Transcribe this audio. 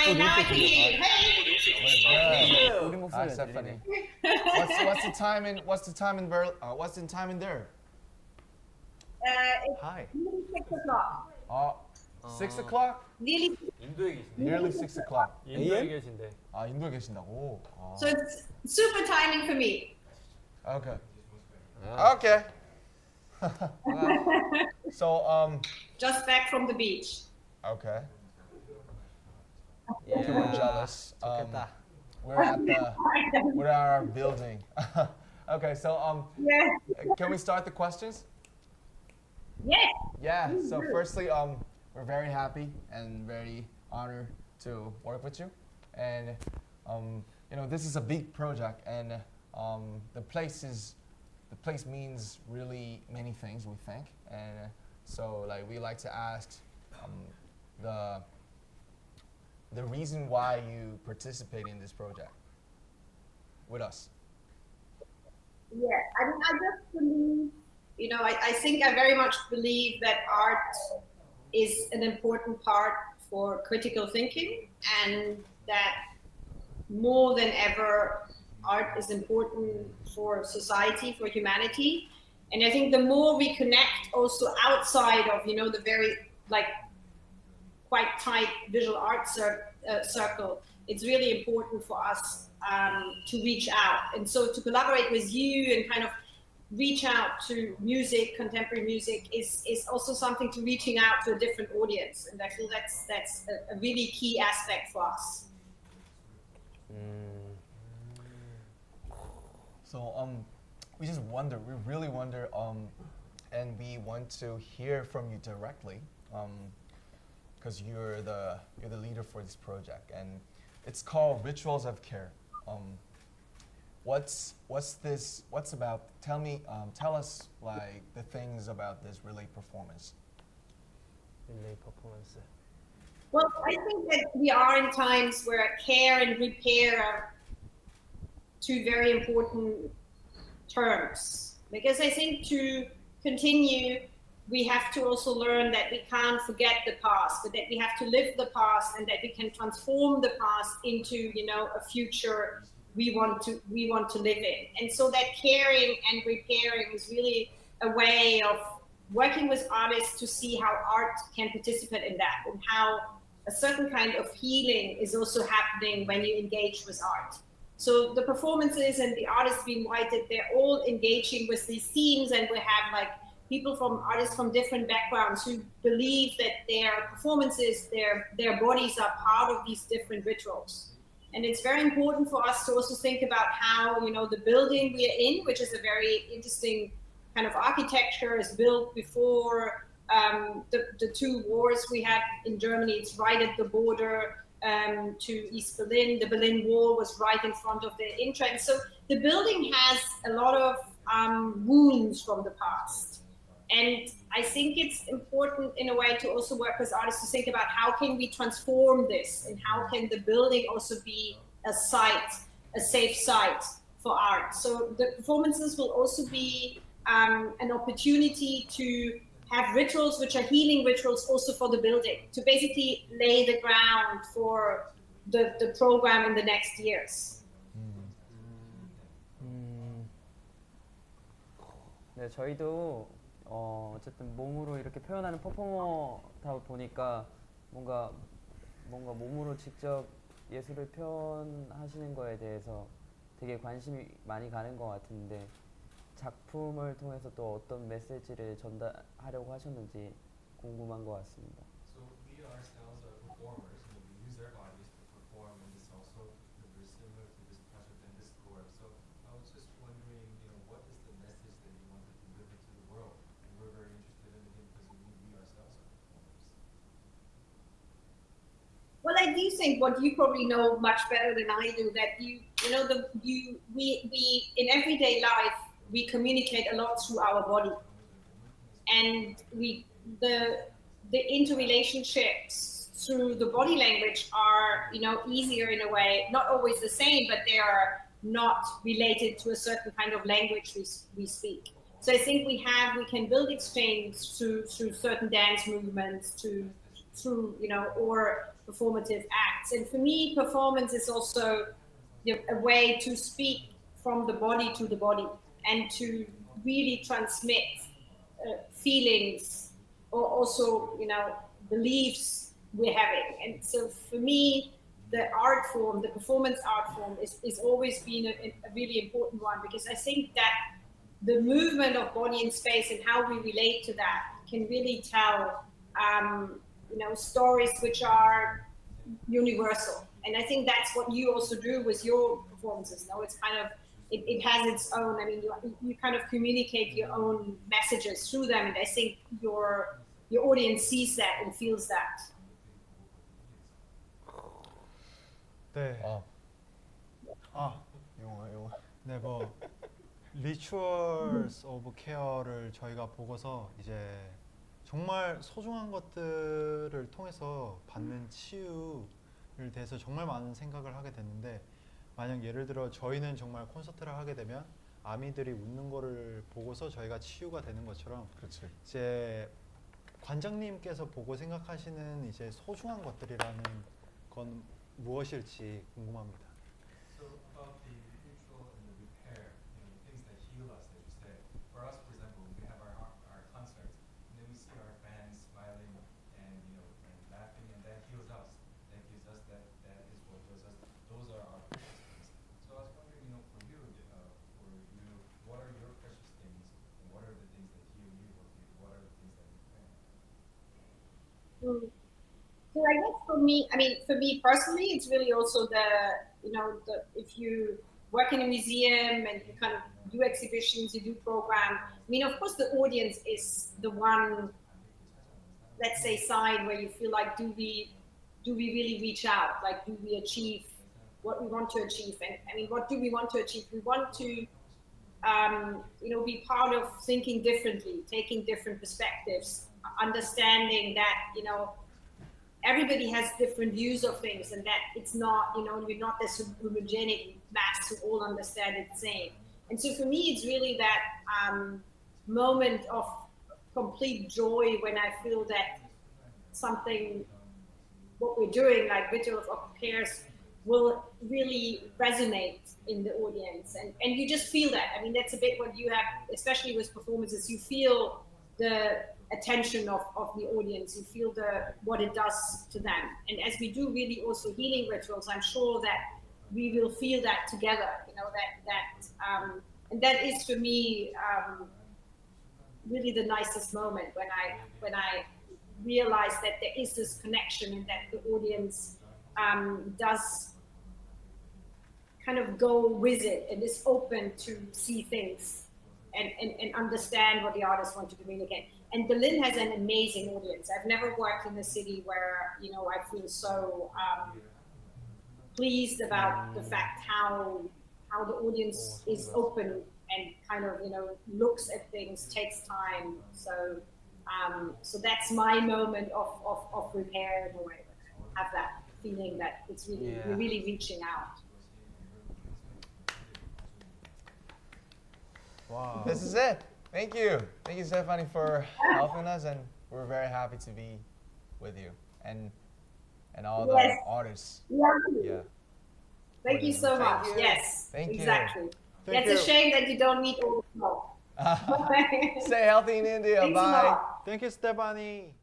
Hi, now I can hear you. Hey. 우리 Hi, 목소리가 Stephanie. 들리네. What's the time in Berlin? What's the time in there? It's Hi. nearly 6 o'clock. 6 o'clock? Nearly. 인도에 계신데. Nearly 6 o'clock. 인도에 계신데. 인도에 계신다고? So it's super timing for me. Okay. Okay. So Just back from the beach. okay. Yeah. We're jealous. 좋겠다. We're at our building. Okay, so Yeah. can we start the questions? Yes. Yeah. So firstly, we're very happy and very honored to work with you, and you know, this is a big project, and the place means really many things, we think, and so like we like to ask the reason why you participate in this project with us. Yeah. I mean, I just believe, you know, I think I very much believe that art is an important part for critical thinking, and that more than ever, art is important for society, for humanity. And I think the more we connect also outside of, you know, the very like quite tight visual art circle, it's really important for us to reach out. And so to collaborate with you and kind of reach out to music, contemporary music, is also something to reaching out to a different audience. And I feel that's a really key aspect for us. So we just wonder, we really wonder, and we want to hear from you directly, because you're the leader for this project, and it's called Rituals of Care. What's this? What's about? Tell us like the things about this relay performance. 릴레이 퍼포먼스. Well, I think that we are in times where care and repair are two very important terms. Because I think to continue, we have to also learn that we can't forget the past, but that we have to live the past, and that we can transform the past into, you know, a future we want to live in. And so that caring and repairing is really a way of working with artists to see how art can participate in that, and how a certain kind of healing is also happening when you engage with art. So the performances and the artists being invited, they're all engaging with these themes, and we have like artists from different backgrounds who believe that their performances, their bodies are part of these different rituals. And it's very important for us to also think about how, you know, the building we are in, which is a very interesting kind of architecture, is built before the two wars we had in Germany. It's right at the border to East Berlin. The Berlin Wall was right in front of the entrance. So the building has a lot of wounds from the past. And I think it's important in a way to also work with artists to think about how can we transform this, and how can the building also be a site, a safe site for art. So the performances will also be an opportunity to have rituals which are healing rituals also for the building, to basically lay the ground for the program in the next years. 네, 저희도 어쨌든 몸으로 이렇게 표현하는 퍼포머다 보니까 뭔가 몸으로 직접 예술을 표현하시는 거에 대해서 되게 관심이 많이 가는 것 같은데, 작품을 통해서 또 어떤 메시지를 전달하려고 하셨는지 궁금한 것 같습니다. So we ourselves are performers, and we use our bodies to perform, and it's also very similar to this project and this score. So I was just wondering, you know, what is the message that you want to deliver to the world? And we're very interested in it because we ourselves are performers. Well, I do think what you probably know much better than I do, that we in everyday life, we communicate a lot through our body, and the interrelationships through the body language are, you know, easier in a way, not always the same, but they are not related to a certain kind of language we speak. So I think we can build exchange through certain dance movements, through you know, or performative acts. And for me, performance is also a way to speak from the body to the body and to really transmit feelings or also, beliefs we're having. And so for me, the art form, the performance art form is always been a really important one, because I think that the movement of body in space and how we relate to that can really tell, stories which are universal. And I think that's what you also do with your performances. No, it's kind of, it has its own, I mean, you kind of communicate your own messages through them. And I think your audience sees that and feels that. 네. 영어, 영어. 네, 뭐 Rituals of Care를 저희가 보고서 이제 정말 소중한 것들을 통해서 받는 치유를 대해서 정말 많은 생각을 하게 됐는데, 만약 예를 들어 저희는 정말 콘서트를 하게 되면 아미들이 웃는 거를 보고서 저희가 치유가 되는 것처럼, 그렇지. 이제 관장님께서 보고 생각하시는 이제 소중한 것들이라는 건 무엇일지 궁금합니다. So about the ritual and the repair, the things that heal us, that you say. For us, for example, we have our concerts, and then we see our fans smiling and and laughing, and that heals us. That gives us that is what heals us. Those are our precious things. So I was wondering, for you, what are your precious things, and what are the things that heal you? What are the things that repair? So I guess for me personally, it's really also if you work in a museum and you kind of do exhibitions, you do programs. I mean, of course, the audience is the one, let's say, side where you feel like, do we really reach out? Like, do we achieve what we want to achieve? And I mean, what do we want to achieve? We want to, be part of thinking differently, taking different perspectives, understanding that, everybody has different views of things, and that it's not, we're not this homogenic mass who all understand it the same. And so for me, it's really that moment of complete joy when I feel that something, what we're doing, like Ritual of Cares, will really resonate in the audience. And you just feel that. I mean, that's a bit what you have, especially with performances, you feel the attention of the audience, you feel what it does to them. And as we do really also healing rituals, I'm sure that we will feel that together, and that is for me really the nicest moment, when I realize that there is this connection and that the audience does kind of go with it and is open to see things and understand what the artists want to communicate. And Berlin has an amazing audience. I've never worked in a city where, I feel so pleased about the fact how the audience is open and kind of, looks at things, takes time. So that's my moment of repair in a way. I have that feeling that it's really, we're really reaching out. Wow. This is it. Thank you. Thank you, Stephanie, for helping us, and we're very happy to be with you and all the artists. Yeah. Thank you so much. Yes. Thank you. Exactly. Thank It's you. a shame that you don't meet all the smoke. Stay healthy in India. Thanks a Bye. lot. Thank you, Stephanie.